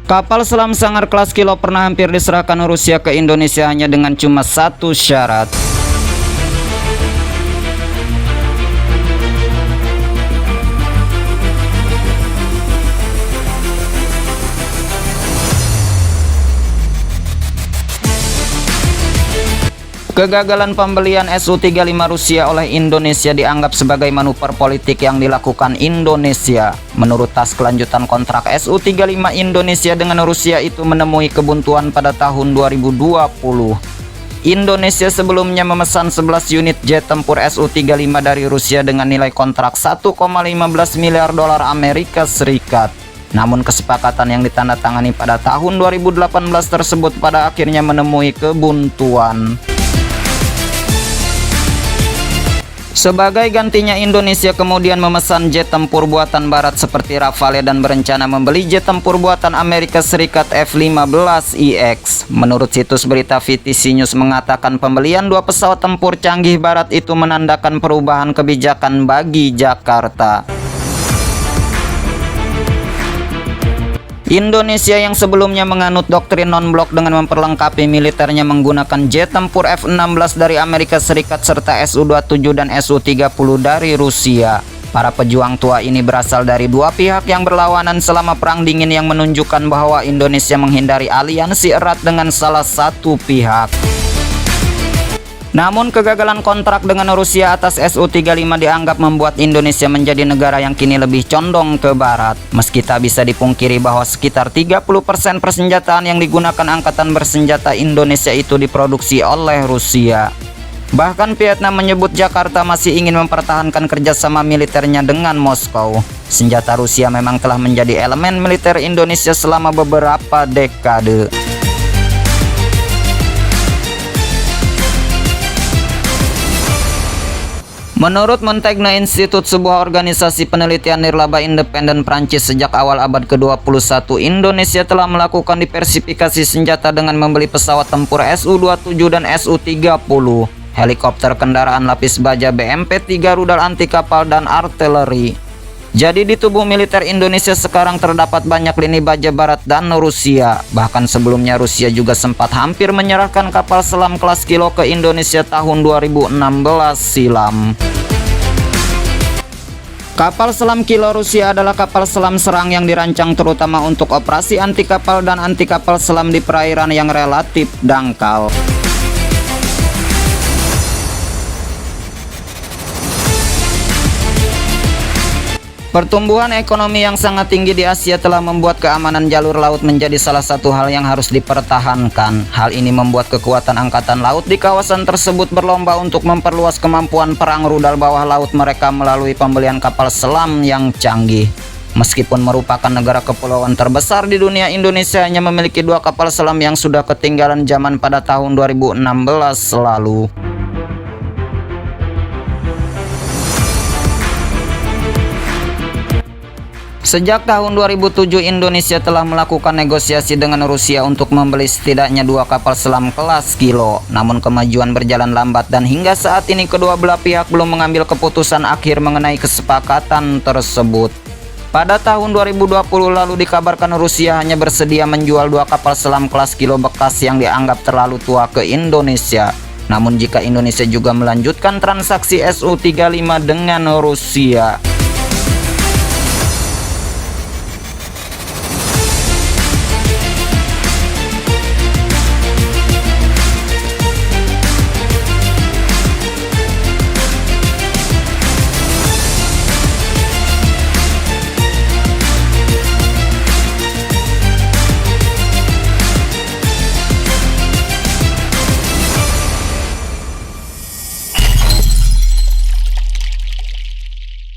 Kapal selam Sanggar kelas Kilo pernah hampir diserahkan Rusia ke Indonesia hanya dengan cuma satu syarat. Kegagalan pembelian Su-35 Rusia oleh Indonesia dianggap sebagai manuver politik yang dilakukan Indonesia. Menurut tas kelanjutan kontrak Su-35 Indonesia dengan Rusia itu menemui kebuntuan pada tahun 2020. Indonesia sebelumnya memesan 11 unit jet tempur Su-35 dari Rusia dengan nilai kontrak 1,15 miliar dolar Amerika Serikat. Namun kesepakatan yang ditandatangani pada tahun 2018 tersebut pada akhirnya menemui kebuntuan. Sebagai gantinya, Indonesia kemudian memesan jet tempur buatan barat seperti Rafale dan berencana membeli jet tempur buatan Amerika Serikat F-15IX. Menurut situs berita VTC News mengatakan pembelian dua pesawat tempur canggih barat itu menandakan perubahan kebijakan bagi Jakarta. Indonesia yang sebelumnya menganut doktrin non-blok dengan memperlengkapi militernya menggunakan jet tempur F-16 dari Amerika Serikat serta Su-27 dan Su-30 dari Rusia. Para pejuang tua ini berasal dari dua pihak yang berlawanan selama Perang Dingin yang menunjukkan bahwa Indonesia menghindari aliansi erat dengan salah satu pihak. Namun kegagalan kontrak dengan Rusia atas Su-35 dianggap membuat Indonesia menjadi negara yang kini lebih condong ke barat. Meski tak bisa dipungkiri bahwa sekitar 30% persenjataan yang digunakan angkatan bersenjata Indonesia itu diproduksi oleh Rusia. Bahkan Vietnam menyebut Jakarta masih ingin mempertahankan kerjasama militernya dengan Moskow. Senjata Rusia memang telah menjadi elemen militer Indonesia selama beberapa dekade. Menurut Montaigne Institute, sebuah organisasi penelitian nirlaba independen Prancis, sejak awal abad ke-21, Indonesia telah melakukan diversifikasi senjata dengan membeli pesawat tempur Su-27 dan Su-30, helikopter kendaraan lapis baja BMP-3, rudal anti kapal, dan artileri. Jadi di tubuh militer Indonesia sekarang terdapat banyak lini baja barat dan Rusia. Bahkan sebelumnya Rusia juga sempat hampir menyerahkan kapal selam kelas Kilo ke Indonesia tahun 2016 silam. Kapal selam Kilo Rusia adalah kapal selam serang yang dirancang terutama untuk operasi anti kapal dan anti kapal selam di perairan yang relatif dangkal. Pertumbuhan ekonomi yang sangat tinggi di Asia telah membuat keamanan jalur laut menjadi salah satu hal yang harus dipertahankan. Hal ini membuat kekuatan angkatan laut di kawasan tersebut berlomba untuk memperluas kemampuan perang rudal bawah laut mereka melalui pembelian kapal selam yang canggih. Meskipun merupakan negara kepulauan terbesar di dunia, Indonesia hanya memiliki dua kapal selam yang sudah ketinggalan zaman pada tahun 2016 lalu. Sejak tahun 2007, Indonesia telah melakukan negosiasi dengan Rusia untuk membeli setidaknya dua kapal selam kelas Kilo. Namun kemajuan berjalan lambat dan hingga saat ini kedua belah pihak belum mengambil keputusan akhir mengenai kesepakatan tersebut. Pada tahun 2020 lalu dikabarkan Rusia hanya bersedia menjual dua kapal selam kelas Kilo bekas yang dianggap terlalu tua ke Indonesia. Namun jika Indonesia juga melanjutkan transaksi Su-35 dengan Rusia,